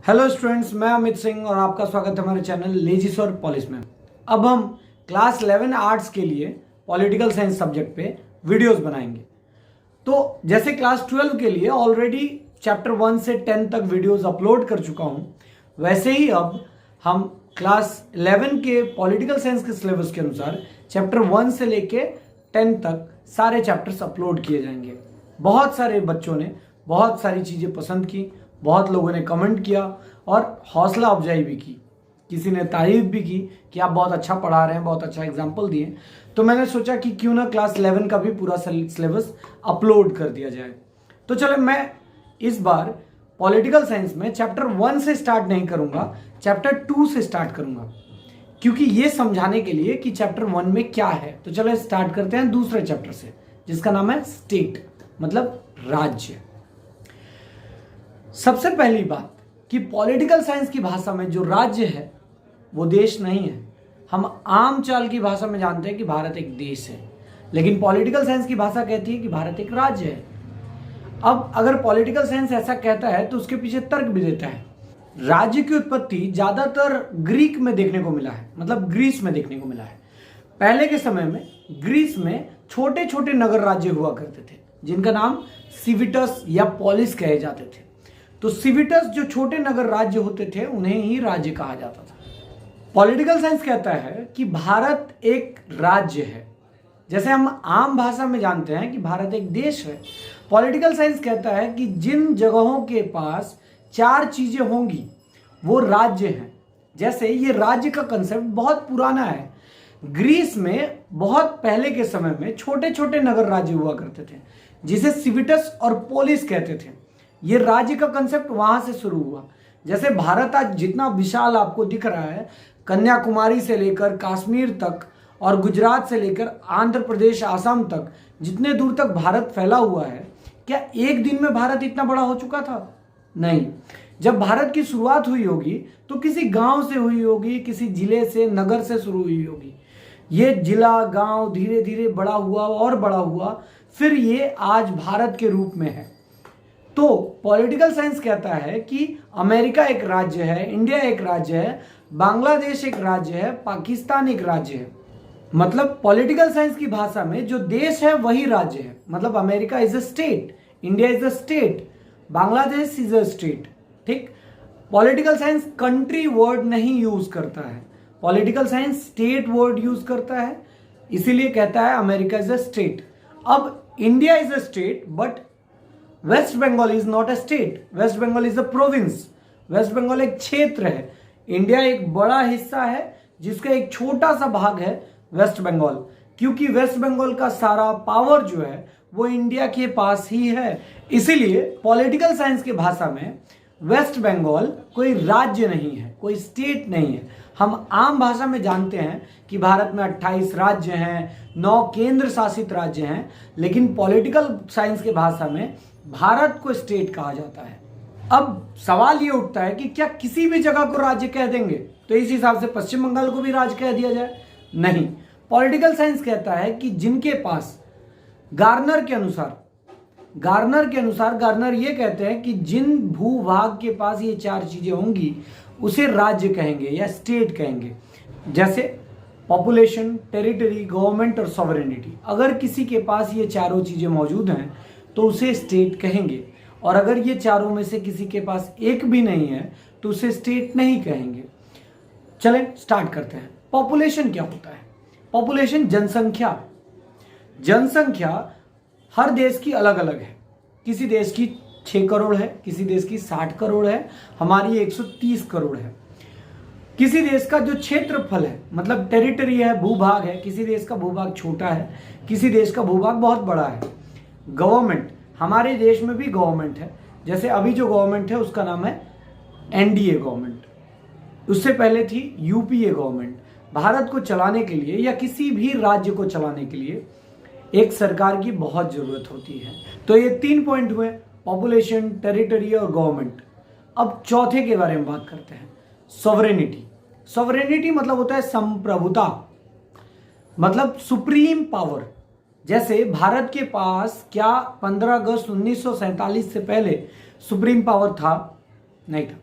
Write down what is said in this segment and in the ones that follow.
Hello students, मैं अमित सिंह और आपका स्वागत है हमारे चैनल लेजिस और पॉलिस में। अब हम क्लास 11 आर्ट्स के लिए पॉलिटिकल साइंस सब्जेक्ट पे वीडियोस बनाएंगे। तो जैसे क्लास 12 के लिए ऑलरेडी चैप्टर 1 से 10 तक वीडियोस अपलोड कर चुका हूं, वैसे ही अब हम क्लास 11 के पॉलिटिकल साइंस के सिलेबस के अनुसार चैप्टर 1 से लेके 10 तक सारे चैप्टर्स अपलोड किए जाएंगे। बहुत सारे बच्चों ने बहुत सारी चीज़ें पसंद की, बहुत लोगों ने कमेंट किया और हौसला अफजाई भी की, किसी ने तारीफ भी की कि आप बहुत अच्छा पढ़ा रहे हैं, बहुत अच्छा एग्जाम्पल दिए। तो मैंने सोचा कि क्यों ना क्लास 11 का भी पूरा सिलेबस अपलोड कर दिया जाए। तो चलो, मैं इस बार पॉलिटिकल साइंस में चैप्टर 1 से स्टार्ट नहीं करूंगा, चैप्टर 2 से स्टार्ट करूंगा, क्योंकि ये समझाने के लिए कि चैप्टर 1 में क्या है। तो चलो स्टार्ट करते हैं दूसरे चैप्टर से, जिसका नाम है स्टेट, मतलब राज्य। सबसे पहली बात कि पॉलिटिकल साइंस की भाषा में जो राज्य है वो देश नहीं है। हम आम चाल की भाषा में जानते हैं कि भारत एक देश है, लेकिन पॉलिटिकल साइंस की भाषा कहती है कि भारत एक राज्य है। अब अगर पॉलिटिकल साइंस ऐसा कहता है तो उसके पीछे तर्क भी देता है। राज्य की उत्पत्ति ज्यादातर ग्रीक में देखने को मिला है, मतलब ग्रीस में देखने को मिला है। पहले के समय में ग्रीस में छोटे छोटे नगर राज्य हुआ करते थे, जिनका नाम सिविटस या पॉलिस कहे जाते थे। तो सिविटस जो छोटे नगर राज्य होते थे उन्हें ही राज्य कहा जाता था। पॉलिटिकल साइंस कहता है कि भारत एक राज्य है, जैसे हम आम भाषा में जानते हैं कि भारत एक देश है। पॉलिटिकल साइंस कहता है कि जिन जगहों के पास 4 चीजें होंगी वो राज्य हैं। जैसे ये राज्य का कंसेप्ट बहुत पुराना है। ग्रीस में बहुत पहले के समय में छोटे छोटे नगर राज्य हुआ करते थे, जिसे सिविटस और पोलिस कहते थे। ये राज्य का कंसेप्ट वहां से शुरू हुआ। जैसे भारत आज जितना विशाल आपको दिख रहा है, कन्याकुमारी से लेकर कश्मीर तक और गुजरात से लेकर आंध्र प्रदेश, आसाम तक, जितने दूर तक भारत फैला हुआ है, क्या एक दिन में भारत इतना बड़ा हो चुका था? नहीं। जब भारत की शुरुआत हुई होगी तो किसी गांव से हुई होगी, किसी जिले से, नगर से शुरू हुई होगी। ये जिला, गांव धीरे धीरे बड़ा हुआ और बड़ा हुआ, फिर ये आज भारत के रूप में है। तो पॉलिटिकल साइंस कहता है कि अमेरिका एक राज्य है, इंडिया एक राज्य है, बांग्लादेश एक राज्य है, पाकिस्तान एक राज्य है। मतलब पॉलिटिकल साइंस की भाषा में जो देश है वही राज्य है। मतलब America is a state, India is a state, Bangladesh is a state. ठीक। पॉलिटिकल साइंस कंट्री वर्ड नहीं यूज करता है, political science state word use करता है, इसीलिए कहता है अमेरिका इज अ स्टेट। अब India is a state, but West Bengal is not a state, West Bengal is a province. West Bengal एक क्षेत्र है, इंडिया एक बड़ा हिस्सा है जिसका एक छोटा सा भाग है वेस्ट बंगाल, क्योंकि वेस्ट बंगाल का सारा पावर जो है वो इंडिया के पास ही है। इसीलिए पॉलिटिकल साइंस की भाषा में वेस्ट बंगाल कोई राज्य नहीं है, कोई स्टेट नहीं है। हम आम भाषा में जानते हैं कि भारत में 28 राज्य हैं, 9 केंद्र शासित राज्य हैं, लेकिन पॉलिटिकल साइंस की भाषा में भारत को स्टेट कहा जाता है। अब सवाल ये उठता है कि क्या किसी भी जगह को राज्य कह देंगे तो इस हिसाब से पश्चिम बंगाल को भी राज्य कह दिया जाए? नहीं। पॉलिटिकल साइंस कहता है कि जिनके पास गार्नर के अनुसार गार्नर ये कहते हैं कि जिन भूभाग के पास ये 4 चीजें होंगी उसे राज्य कहेंगे या स्टेट कहेंगे। जैसे पॉपुलेशन, टेरिटरी, गवर्नमेंट और सॉवरेनिटी। अगर किसी के पास ये चारों चीजें मौजूद हैं तो उसे स्टेट कहेंगे, और अगर ये चारों में से किसी के पास एक भी नहीं है तो उसे स्टेट नहीं कहेंगे। चलें स्टार्ट करते हैं। पॉपुलेशन क्या होता है? पॉपुलेशन जनसंख्या हर देश की अलग अलग है। किसी देश की 6 करोड़ है, किसी देश की 60 करोड़ है, हमारी 130 करोड़ है। किसी देश का जो क्षेत्रफल है, मतलब टेरिटरी है, भूभाग है, किसी देश का भूभाग छोटा है, किसी देश का भूभाग बहुत बड़ा है। गवर्नमेंट, हमारे देश में भी गवर्नमेंट है। जैसे अभी जो गवर्नमेंट है उसका नाम है एनडीए गवर्नमेंट, उससे पहले थी यूपीए गवर्नमेंट। भारत को चलाने के लिए या किसी भी राज्य को चलाने के लिए एक सरकार की बहुत जरूरत होती है। तो ये 3 पॉइंट हुए, पॉपुलेशन, टेरिटरी और गवर्नमेंट। अब चौथे के बारे में बात करते हैं, सॉवरेनिटी। सॉवरेनिटी मतलब होता है संप्रभुता, मतलब सुप्रीम पावर। जैसे भारत के पास क्या 15 अगस्त 1947 से पहले सुप्रीम पावर था? नहीं था।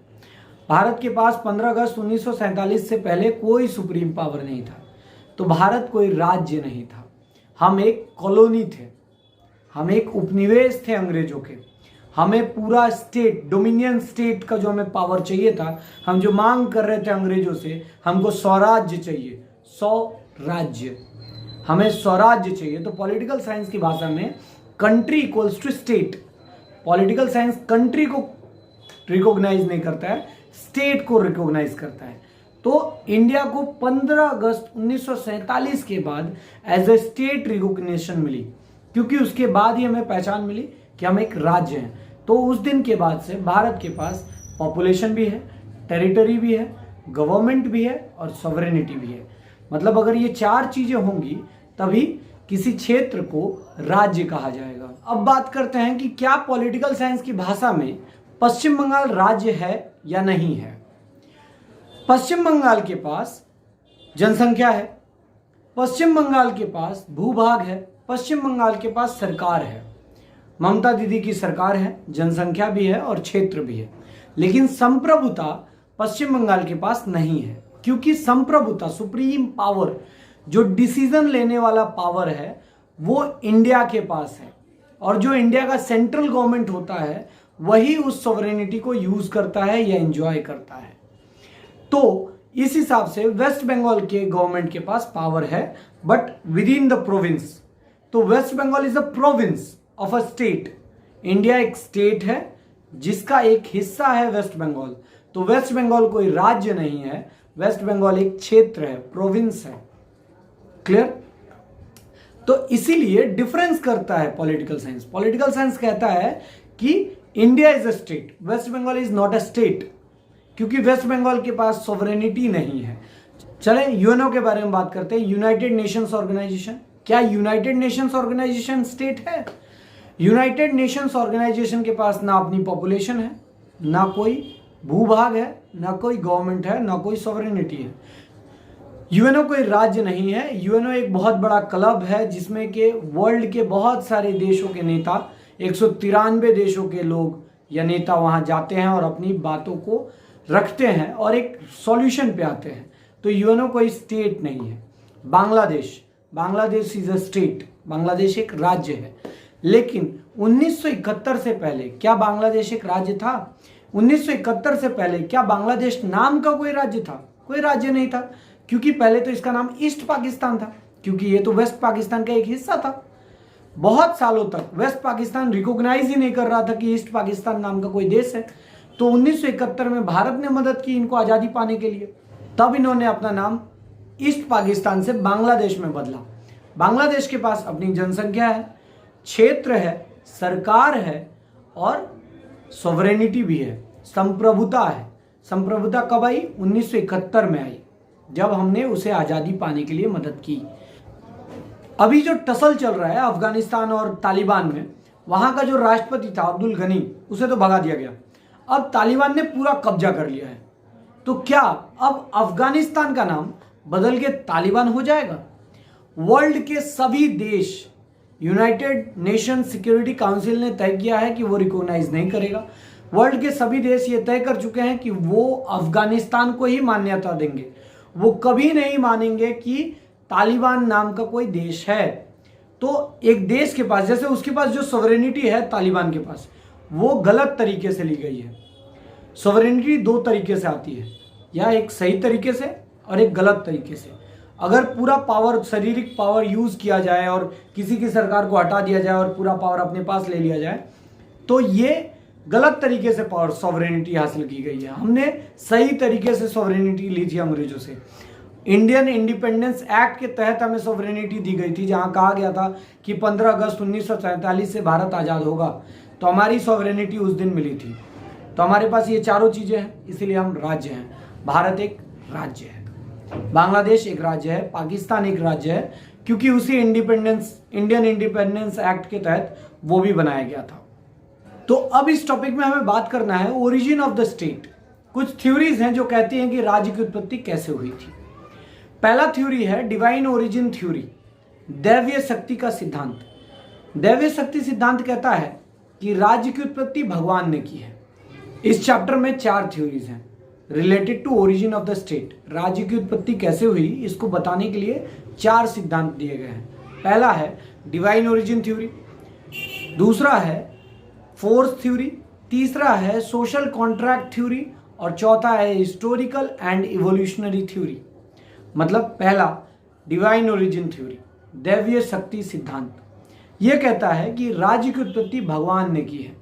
भारत के पास 15 अगस्त 1947 से पहले कोई सुप्रीम पावर नहीं था। तो भारत कोई राज्य नहीं था, हम एक कॉलोनी थे, हम एक उपनिवेश थे अंग्रेजों के। हमें पूरा स्टेट, डोमिनियन स्टेट का जो हमें पावर चाहिए था, हम जो मांग कर रहे थे अंग्रेजों से, हमको स्वराज्य चाहिए, स्वराज्य, हमें स्वराज्य चाहिए। तो पॉलिटिकल साइंस की भाषा में country equals to state. Political science country को रिकॉग्नाइज नहीं करता है, स्टेट को रिकॉग्नाइज करता है। तो इंडिया को 15 अगस्त 1947 के बाद एज ए स्टेट रिकॉग्निशन मिली, क्योंकि उसके बाद ही हमें पहचान मिली कि हम एक राज्य हैं। तो उस दिन के बाद से भारत के पास पॉपुलेशन भी है, टेरिटरी भी है, गवर्नमेंट भी है और सॉवरेनिटी भी है। मतलब अगर ये 4 चीजें होंगी तभी किसी क्षेत्र को राज्य कहा जाएगा। अब बात करते हैं कि क्या पॉलिटिकल साइंस की भाषा में पश्चिम बंगाल राज्य है या नहीं है। पश्चिम बंगाल के पास जनसंख्या है, पश्चिम बंगाल के पास भूभाग है, पश्चिम बंगाल के पास सरकार है, ममता दीदी की सरकार है, जनसंख्या भी है और क्षेत्र भी है। लेकिन संप्रभुता पश्चिम बंगाल के पास नहीं है, क्योंकि संप्रभुता, सुप्रीम पावर, जो डिसीजन लेने वाला पावर है, वो इंडिया के पास है। और जो इंडिया का सेंट्रल गवर्नमेंट होता है वही उस सॉवरेनिटी को यूज करता है या एंजॉय करता है। तो इस हिसाब से वेस्ट बंगाल के गवर्नमेंट के पास पावर है, but within the province. तो West Bengal is a province of a state. India एक स्टेट है जिसका एक हिस्सा है वेस्ट बंगाल। तो वेस्ट बंगाल कोई राज्य नहीं है, वेस्ट बंगाल एक क्षेत्र है, प्रोविंस है। क्लियर? तो इसीलिए डिफरेंस करता है पॉलिटिकल साइंस। पॉलिटिकल साइंस कहता है कि India is a state, West Bengal is not a state, क्योंकि वेस्ट बंगाल के पास सॉवरेनिटी नहीं है। चलें यूएनओ के बारे में बात करते हैं। यूनाइटेड नेशंस ऑर्गेनाइजेशन, क्या यूनाइटेड नेशंस ऑर्गेनाइजेशन स्टेट है? यूनाइटेड नेशंस ऑर्गेनाइजेशन के पास ना अपनी पॉपुलेशन है, ना कोई भूभाग है, ना कोई गवर्नमेंट है, ना कोई सॉवरेनिटी है। यूएनओ कोई राज्य नहीं है। यूएनओ एक बहुत बड़ा क्लब है जिसमें के वर्ल्ड के बहुत सारे देशों के नेता, 193 देशों के लोग या नेता वहां जाते हैं और अपनी बातों को रखते हैं और एक सॉल्यूशन पे आते हैं। तो यूएनओ कोई स्टेट नहीं है। Bangladesh, Bangladesh is a state, Bangladesh एक राज्य है। लेकिन 1971 से पहले क्या बांग्लादेश एक राज्य था? 1971 से पहले क्या बांग्लादेश नाम का कोई राज्य था? कोई राज्य नहीं था, क्योंकि पहले तो इसका नाम ईस्ट पाकिस्तान था, क्योंकि ये तो वेस्ट पाकिस्तान का एक हिस्सा था। बहुत सालों तक वेस्ट पाकिस्तान रिकॉग्नाइज ही नहीं कर रहा था कि ईस्ट पाकिस्तान नाम का कोई देश है। तो 1971 में भारत ने मदद की इनको आज़ादी पाने के लिए, तब इन्होंने अपना नाम ईस्ट पाकिस्तान से बांग्लादेश में बदला। बांग्लादेश के पास अपनी जनसंख्या है, क्षेत्र है, सरकार है और सॉवरेनिटी भी है, संप्रभुता है। संप्रभुता कब आई? 1971 में आई, जब हमने उसे आज़ादी पाने के लिए मदद की। अभी जो टसल चल रहा है अफगानिस्तान और तालिबान में, वहां का जो राष्ट्रपति था अब्दुल गनी, उसे तो भगा दिया गया। अब तालिबान ने पूरा कब्जा कर लिया है। तो क्या अब अफगानिस्तान का नाम बदल के तालिबान हो जाएगा? वर्ल्ड के सभी देश, यूनाइटेड नेशन सिक्योरिटी काउंसिल ने तय किया है कि वो रिकॉग्नाइज नहीं करेगा। वर्ल्ड के सभी देश ये तय कर चुके हैं कि वो अफगानिस्तान को ही मान्यता देंगे, वो कभी नहीं मानेंगे कि तालिबान नाम का कोई देश है। तो एक देश के पास, जैसे उसके पास जो सॉवरेनिटी है तालिबान के पास, वो गलत तरीके से ली गई है। सॉवरेनिटी 2 तरीके से आती है, या एक सही तरीके से और एक गलत तरीके से। अगर पूरा पावर, शारीरिक पावर यूज किया जाए और किसी की सरकार को हटा दिया जाए और पूरा पावर अपने पास ले लिया जाए, तो ये गलत तरीके से पावर, सॉवरेनिटी हासिल की गई है। हमने सही तरीके से सॉवरेनिटी ली थी अंग्रेजों से। इंडियन इंडिपेंडेंस एक्ट के तहत हमें सॉवरेनिटी दी गई थी, जहां कहा गया था कि 15 अगस्त 1947 से भारत आज़ाद होगा। तो हमारी सॉवरेनिटी उस दिन मिली थी। तो हमारे पास ये चारों चीज़ें हैं, इसीलिए हम राज्य हैं। भारत एक राज्य है, बांग्लादेश एक राज्य है, पाकिस्तान एक राज्य है, क्योंकि उसी इंडियन इंडिपेंडेंस एक्ट के तहत वो भी बनाया गया था। तो अब इस टॉपिक में हमें बात करना है ओरिजिन ऑफ द स्टेट। कुछ थ्योरीज हैं जो कहती हैं कि राज्य की उत्पत्ति कैसे हुई थी। पहला थ्योरी है डिवाइन ओरिजिन थ्योरी, दैवीय शक्ति का सिद्धांत। दैवीय शक्ति सिद्धांत कहता है कि राज्य की उत्पत्ति भगवान ने की है। इस चैप्टर में 4 थ्योरीज हैं। Related to origin of the state, राज्य की उत्पत्ति कैसे हुई इसको बताने के लिए 4 सिद्धांत दिए गए हैं। पहला है डिवाइन ओरिजिन थ्योरी, दूसरा है फोर्स थ्योरी, तीसरा है सोशल कॉन्ट्रैक्ट थ्योरी और चौथा है हिस्टोरिकल एंड इवोल्यूशनरी थ्योरी। मतलब पहला डिवाइन ओरिजिन थ्योरी, दैवीय शक्ति सिद्धांत, यह कहता है कि राज्य की उत्पत्ति भगवान ने की है।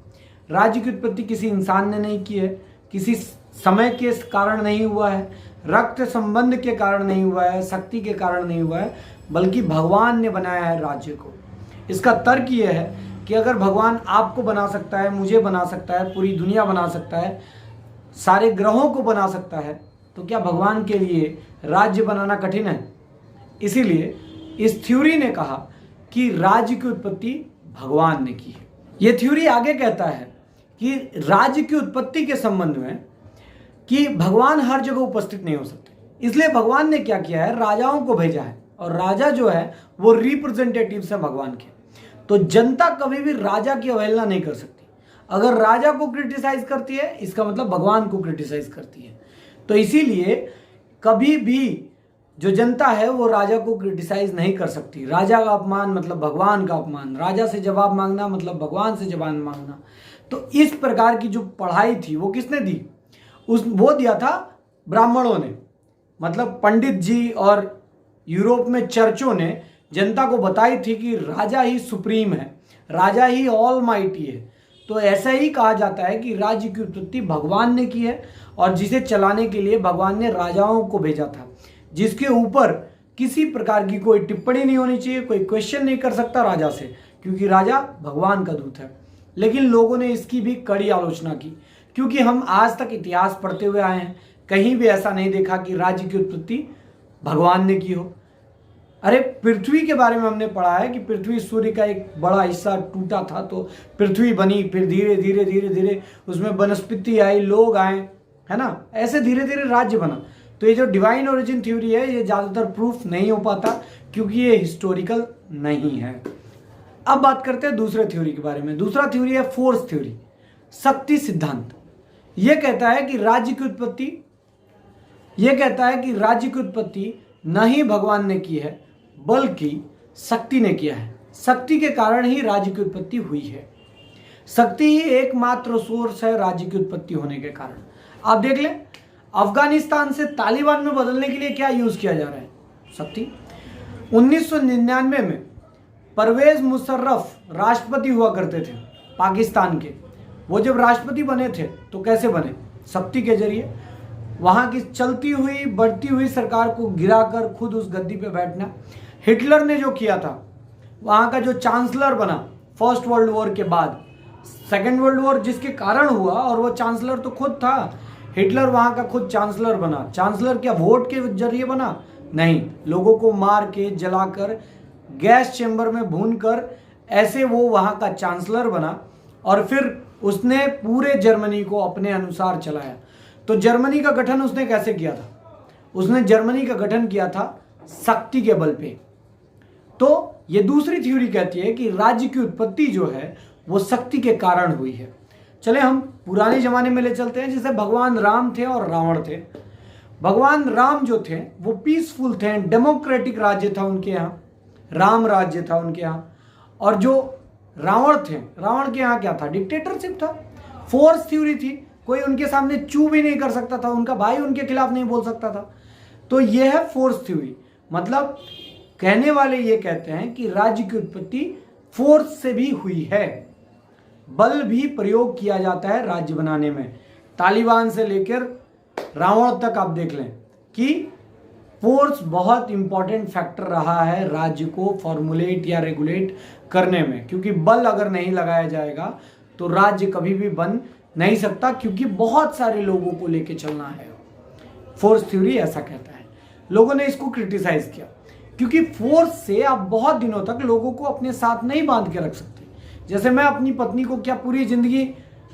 राज्य की उत्पत्ति किसी इंसान ने नहीं की है, किसी समय के कारण नहीं हुआ है, रक्त संबंध के कारण नहीं हुआ है, शक्ति के कारण नहीं हुआ है, बल्कि भगवान ने बनाया है राज्य को। इसका तर्क यह है कि अगर भगवान आपको बना सकता है, मुझे बना सकता है, पूरी दुनिया बना सकता है, सारे ग्रहों को बना सकता है, तो क्या भगवान के लिए राज्य बनाना कठिन है? इसीलिए इस थ्योरी ने कहा कि राज्य की उत्पत्ति भगवान ने की है। यह थ्योरी आगे कहता है कि राज्य की उत्पत्ति के संबंध में कि भगवान हर जगह उपस्थित नहीं हो सकते, इसलिए भगवान ने क्या किया है, राजाओं को भेजा है, और राजा जो है वो रिप्रेजेंटेटिव्स है भगवान के। तो जनता कभी भी राजा की अवहेलना नहीं कर सकती। अगर राजा को क्रिटिसाइज करती है, इसका मतलब भगवान को क्रिटिसाइज करती है। तो इसीलिए कभी भी जो जनता है वो राजा को क्रिटिसाइज नहीं कर सकती। राजा का अपमान मतलब भगवान का अपमान, राजा से जवाब मांगना मतलब भगवान से जवाब मांगना। तो इस प्रकार की जो पढ़ाई थी वो किसने दी? वो दिया था ब्राह्मणों ने, मतलब पंडित जी और यूरोप में चर्चों ने जनता को बताई थी कि राजा ही सुप्रीम है, राजा ही ऑल माइटी है। तो ऐसा ही कहा जाता है कि राज्य की उत्पत्ति भगवान ने की है और जिसे चलाने के लिए भगवान ने राजाओं को भेजा था, जिसके ऊपर किसी प्रकार की कोई टिप्पणी नहीं होनी चाहिए, कोई क्वेश्चन नहीं कर सकता राजा से, क्योंकि राजा भगवान का दूत है। लेकिन लोगों ने इसकी भी कड़ी आलोचना की, क्योंकि हम आज तक इतिहास पढ़ते हुए आए हैं, कहीं भी ऐसा नहीं देखा कि राज्य की उत्पत्ति भगवान ने की हो। अरे पृथ्वी के बारे में हमने पढ़ा है कि पृथ्वी सूर्य का एक बड़ा हिस्सा टूटा था तो पृथ्वी बनी, फिर धीरे धीरे धीरे धीरे उसमें वनस्पति आई, लोग आए, है ना, ऐसे धीरे धीरे राज्य बना। तो ये जो डिवाइन ओरिजिन थ्योरी है ये ज़्यादातर प्रूफ नहीं हो पाता क्योंकि ये हिस्टोरिकल नहीं है। अब बात करते हैं दूसरे थ्योरी के बारे में। दूसरा थ्योरी है फोर्स थ्योरी, शक्ति सिद्धांत। ये कहता है कि राज्य की उत्पत्ति न ही भगवान ने की है बल्कि शक्ति ने किया है। शक्ति के कारण ही राज्य की उत्पत्ति हुई है। शक्ति ही एकमात्र सोर्स है राज्य की उत्पत्ति होने के कारण। आप देख लें, अफगानिस्तान से तालिबान में बदलने के लिए क्या यूज किया जा रहा है? शक्ति। 1999 में परवेज मुशर्रफ राष्ट्रपति हुआ करते थे पाकिस्तान के। वो जब राष्ट्रपति बने थे तो कैसे बने? शक्ति के जरिए। वहां की चलती हुई बढ़ती हुई सरकार को गिराकर खुद उस गद्दी पे बैठना। हिटलर ने जो किया था, वहां का जो चांसलर बना फर्स्ट वर्ल्ड वॉर के बाद, सेकेंड वर्ल्ड वॉर जिसके कारण हुआ, और वो चांसलर तो खुद था, हिटलर वहां का खुद चांसलर बना। चांसलर क्या वोट के जरिए बना? नहीं, लोगों को मार के, जलाकर, गैस चेंबर में भूनकर, ऐसे वो वहां का चांसलर बना और फिर उसने पूरे जर्मनी को अपने अनुसार चलाया। तो जर्मनी का गठन उसने कैसे किया था? उसने जर्मनी का गठन किया था शक्ति के बल पे। तो ये दूसरी थ्योरी कहती है कि राज्य की उत्पत्ति जो है वो शक्ति के कारण हुई है। चले हम पुराने जमाने में ले चलते हैं, जैसे भगवान राम थे और रावण थे। भगवान राम जो थे वो पीसफुल थे, डेमोक्रेटिक राज्य था उनके यहाँ, राम राज्य था उनके यहाँ। और जो रावण थे, रावण के यहाँ क्या था? डिक्टेटरशिप था, फोर्स थ्योरी थी, कोई उनके सामने चू भी नहीं कर सकता था, उनका भाई उनके खिलाफ नहीं बोल सकता था। तो यह है फोर्स थ्योरी। मतलब कहने वाले ये कहते हैं कि राज्य की उत्पत्ति फोर्स से भी हुई है, बल भी प्रयोग किया जाता है राज्य बनाने में। तालिबान से लेकर रावण तक आप देख लें कि फोर्स बहुत इंपॉर्टेंट फैक्टर रहा है राज्य को फॉर्मुलेट या रेगुलेट करने में, क्योंकि बल अगर नहीं लगाया जाएगा तो राज्य कभी भी बन नहीं सकता, क्योंकि बहुत सारे लोगों को लेके चलना है। फोर्स थ्योरी ऐसा कहता है। लोगों ने इसको क्रिटिसाइज किया क्योंकि फोर्स से आप बहुत दिनों तक लोगों को अपने साथ नहीं बांध के रख सकते। जैसे मैं अपनी पत्नी को क्या पूरी जिंदगी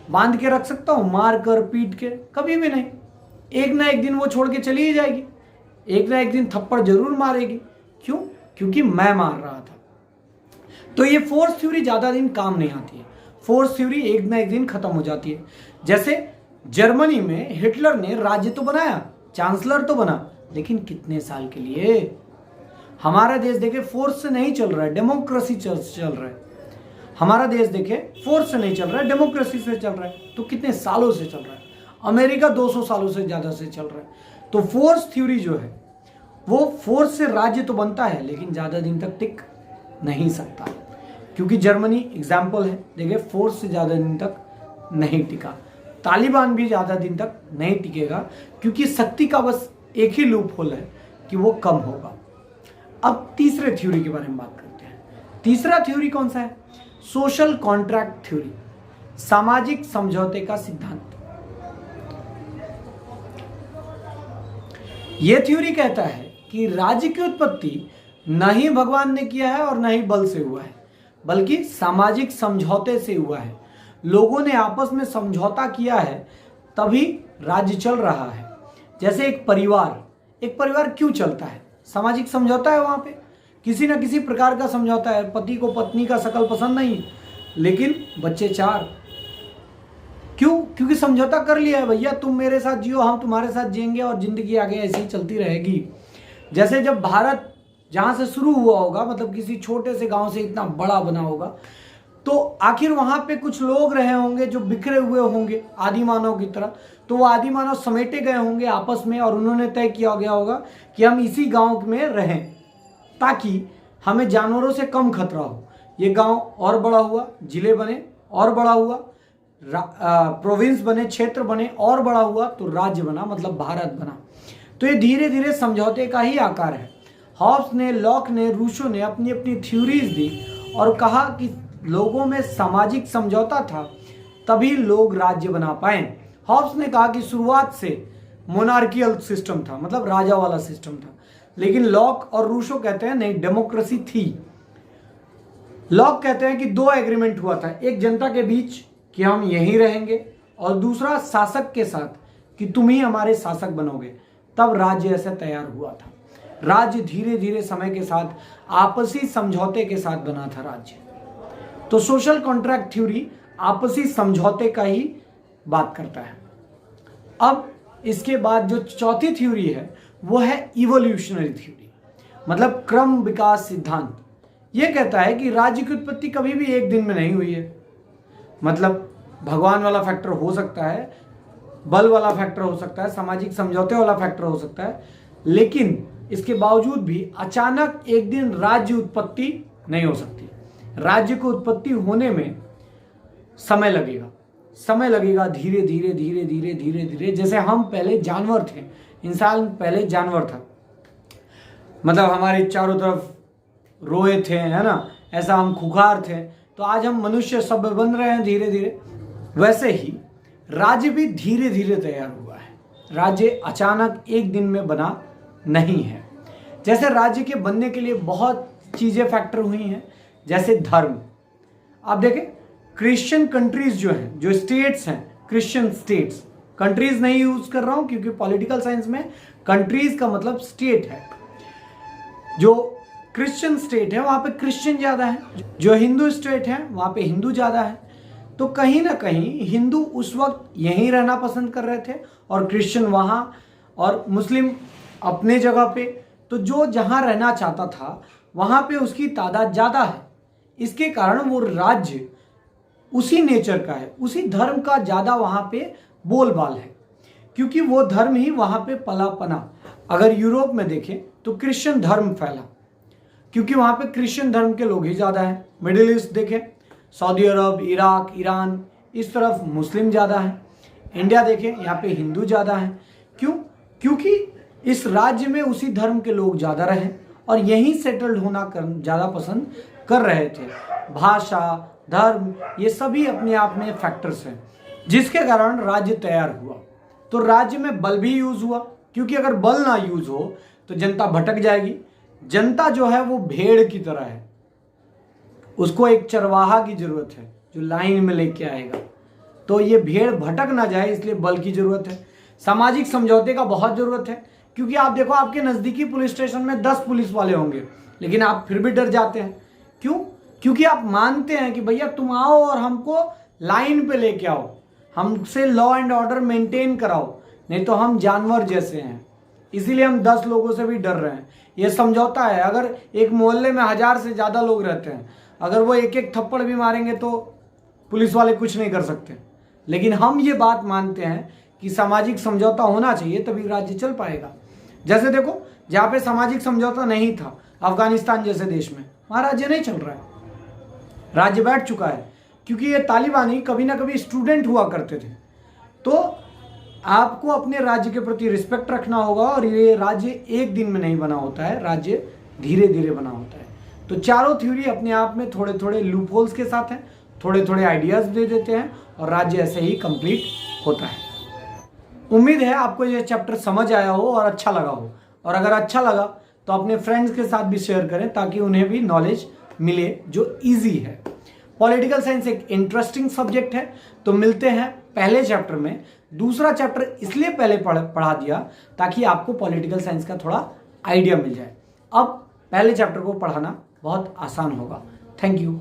बांध के रख सकता हूँ? मार कर, पीट के? कभी भी नहीं। एक ना एक दिन वो छोड़ के चली ही जाएगी, एक ना एक दिन थप्पड़ जरूर मारेगी। क्यों? क्योंकि मैं मार रहा था। तो ये फोर्स थ्योरी ज्यादा दिन काम नहीं आती है। फोर्स थ्योरी एक ना एक दिन खत्म हो जाती है। जैसे जर्मनी में हिटलर ने राज्य तो बनाया, चांसलर तो बना, लेकिन कितने साल के लिए? हमारा देश देखे फोर्स से नहीं चल रहा है, डेमोक्रेसी चल रहा है। हमारा देश देखे फोर्स से नहीं चल रहा है, डेमोक्रेसी से चल रहा है। तो कितने सालों से चल रहा है? अमेरिका 200 सालों से ज्यादा से चल रहा है। तो फोर्स थ्योरी जो है वो फोर्स से राज्य तो बनता है, लेकिन ज्यादा दिन तक टिक नहीं सकता, क्योंकि जर्मनी एग्जाम्पल है, देखिए फोर्स से ज्यादा दिन तक नहीं टिका। तालिबान भी ज्यादा दिन तक नहीं टिकेगा, क्योंकि शक्ति का बस एक ही लूप होल है कि वो कम होगा। अब तीसरे थ्योरी के बारे में बात करते हैं। तीसरा थ्योरी कौन सा है? सोशल कॉन्ट्रैक्ट थ्योरी, सामाजिक समझौते का सिद्धांत। यह थ्योरी कहता है कि राज्य की उत्पत्ति न ही भगवान ने किया है और न ही बल से हुआ है, बल्कि सामाजिक समझौते से हुआ है। लोगों ने आपस में समझौता किया है, तभी राज्य चल रहा है। जैसे एक परिवार क्यों चलता है? सामाजिक समझौता है, वहां पे किसी ना किसी प्रकार का समझौता है। पति को पत्नी का शकल पसंद नहीं, लेकिन बच्चे 4, क्यों? क्योंकि समझौता कर लिया है, भैया तुम मेरे साथ जियो, हम तुम्हारे साथ जिएंगे और जिंदगी आगे ऐसी ही चलती रहेगी। जैसे जब भारत जहां से शुरू हुआ होगा, मतलब किसी छोटे से गांव से इतना बड़ा बना होगा, तो आखिर वहां पे कुछ लोग रहे होंगे जो बिखरे हुए होंगे आदि मानव की तरह। तो वो आदि मानव समेटे गए होंगे आपस में, और उन्होंने तय किया गया होगा कि हम इसी गांव में रहें ताकि हमें जानवरों से कम खतरा हो। ये गांव और बड़ा हुआ, जिले बने और बड़ा हुआ, प्रोविंस बने, क्षेत्र बने और बड़ा हुआ, तो राज्य बना, मतलब भारत बना। तो ये धीरे धीरे समझौते का ही आकार है। हॉब्स ने, लॉक ने, रूसो ने अपनी अपनी थ्योरीज दी और कहा कि लोगों में सामाजिक समझौता था, तभी लोग राज्य बना पाए। हॉब्स ने कहा कि शुरुआत से मोनार्कियल सिस्टम था, मतलब राजा वाला सिस्टम था, लेकिन लॉक और रूसो कहते हैं नहीं, डेमोक्रेसी थी। लॉक कहते हैं कि 2 एग्रीमेंट हुआ था, एक जनता के बीच कि हम यहीं रहेंगे, और दूसरा शासक के साथ कि तुम ही हमारे शासक बनोगे। तब राज्य ऐसे तैयार हुआ था। राज्य धीरे धीरे समय के साथ आपसी समझौते के साथ बना था राज्य। तो सोशल कॉन्ट्रैक्ट थ्योरी आपसी समझौते का ही बात करता है। अब इसके बाद जो चौथी थ्योरी है वो है इवोल्यूशनरी थ्योरी, मतलब क्रम विकास सिद्धांत। यह कहता है कि राज्य की उत्पत्ति कभी भी एक दिन में नहीं हुई है। मतलब भगवान वाला फैक्टर हो सकता है, बल वाला फैक्टर हो सकता है, सामाजिक समझौते वाला फैक्टर हो सकता है, लेकिन इसके बावजूद भी अचानक एक दिन राज्य उत्पत्ति नहीं हो सकती। राज्य को उत्पत्ति होने में समय लगेगा, धीरे धीरे धीरे धीरे धीरे धीरे। जैसे हम पहले जानवर थे, इंसान पहले जानवर था, मतलब हमारे चारों तरफ रोए थे, है ना, ऐसा हम खुखार थे, तो आज हम मनुष्य सभ्य बन रहे हैं धीरे धीरे। वैसे ही राज्य भी धीरे धीरे तैयार हुआ है। राज्य अचानक एक दिन में बना नहीं है। जैसे राज्य के बनने के लिए बहुत चीजें फैक्टर हुई हैं, जैसे धर्म। आप देखें क्रिश्चियन कंट्रीज जो हैं, जो स्टेट्स हैं, क्रिश्चियन स्टेट्स, कंट्रीज नहीं यूज कर रहा हूं क्योंकि पॉलिटिकल साइंस में कंट्रीज का मतलब स्टेट है। जो क्रिश्चियन स्टेट है वहां पे क्रिश्चियन ज्यादा है, जो हिंदू स्टेट है वहां पे हिंदू ज्यादा है। तो कहीं ना कहीं हिंदू उस वक्त यहीं रहना पसंद कर रहे थे और क्रिश्चियन वहां, और मुस्लिम अपने जगह पे। तो जो जहां रहना चाहता था वहां पे उसकी तादाद ज्यादा है। इसके कारण वो राज्य उसी नेचर का है, उसी धर्म का ज्यादा वहां पे बोलबाल है, क्योंकि वो धर्म ही वहां पे पला पना। अगर यूरोप में देखें तो क्रिश्चियन धर्म फैला, क्योंकि वहां पे क्रिश्चियन धर्म के लोग ही ज्यादा हैं। मिडिल ईस्ट देखें, सऊदी अरब, इराक, ईरान, इस तरफ मुस्लिम ज्यादा है। इंडिया देखें, यहाँ पे हिंदू ज्यादा है। क्यों? क्योंकि इस राज्य में उसी धर्म के लोग ज्यादा रहे और यहीं सेटल्ड होना ज्यादा पसंद कर रहे थे। भाषा, धर्म, ये सभी अपने आप में फैक्टर्स हैं, जिसके कारण राज्य तैयार हुआ। तो राज्य में बल भी यूज हुआ, क्योंकि अगर बल ना यूज हो तो जनता भटक जाएगी। जनता जो है वो भेड़ की तरह है, उसको एक चरवाहा की जरूरत है जो लाइन में लेके आएगा। तो ये भेड़ भटक ना जाए, इसलिए बल की जरूरत है। सामाजिक समझौते का बहुत जरूरत है, क्योंकि आप देखो आपके नजदीकी पुलिस स्टेशन में 10 पुलिस वाले होंगे, लेकिन आप फिर भी डर जाते हैं। क्यों? क्योंकि आप मानते हैं कि भैया तुम आओ और हमको लाइन पे लेके आओ। हमसे लॉ एंड ऑर्डर मेंटेन कराओ, नहीं तो हम जानवर जैसे हैं, इसीलिए हम 10 लोगों से भी डर रहे हैं। ये समझौता है। अगर एक मोहल्ले में 1000 से ज़्यादा लोग रहते हैं, अगर वो एक एक थप्पड़ भी मारेंगे तो पुलिस वाले कुछ नहीं कर सकते। लेकिन हम ये बात मानते हैं कि सामाजिक समझौता होना चाहिए, तभी राज्य चल पाएगा। जैसे देखो, जहाँ पे सामाजिक समझौता नहीं था, अफगानिस्तान जैसे देश में, वहाँ राज्य नहीं चल रहा है, राज्य बैठ चुका है, क्योंकि ये तालिबानी कभी ना कभी स्टूडेंट हुआ करते थे। तो आपको अपने राज्य के प्रति रिस्पेक्ट रखना होगा, और ये राज्य एक दिन में नहीं बना होता है, राज्य धीरे धीरे बना होता है। तो चारों थ्योरी अपने आप में थोड़े थोड़े लूप होल्स के साथ हैं, थोड़े थोड़े आइडियाज दे देते हैं, और राज्य ऐसे ही कंप्लीट होता है। उम्मीद है आपको ये चैप्टर समझ आया हो और अच्छा लगा हो, और अगर अच्छा लगा तो अपने फ्रेंड्स के साथ भी शेयर करें, ताकि उन्हें भी नॉलेज मिले जो इजी है। पॉलिटिकल साइंस एक इंटरेस्टिंग सब्जेक्ट है। तो मिलते हैं पहले चैप्टर में। दूसरा चैप्टर इसलिए पहले पढ़ा दिया ताकि आपको पॉलिटिकल साइंस का थोड़ा आइडिया मिल जाए। अब पहले चैप्टर को पढ़ाना बहुत आसान होगा। Thank you.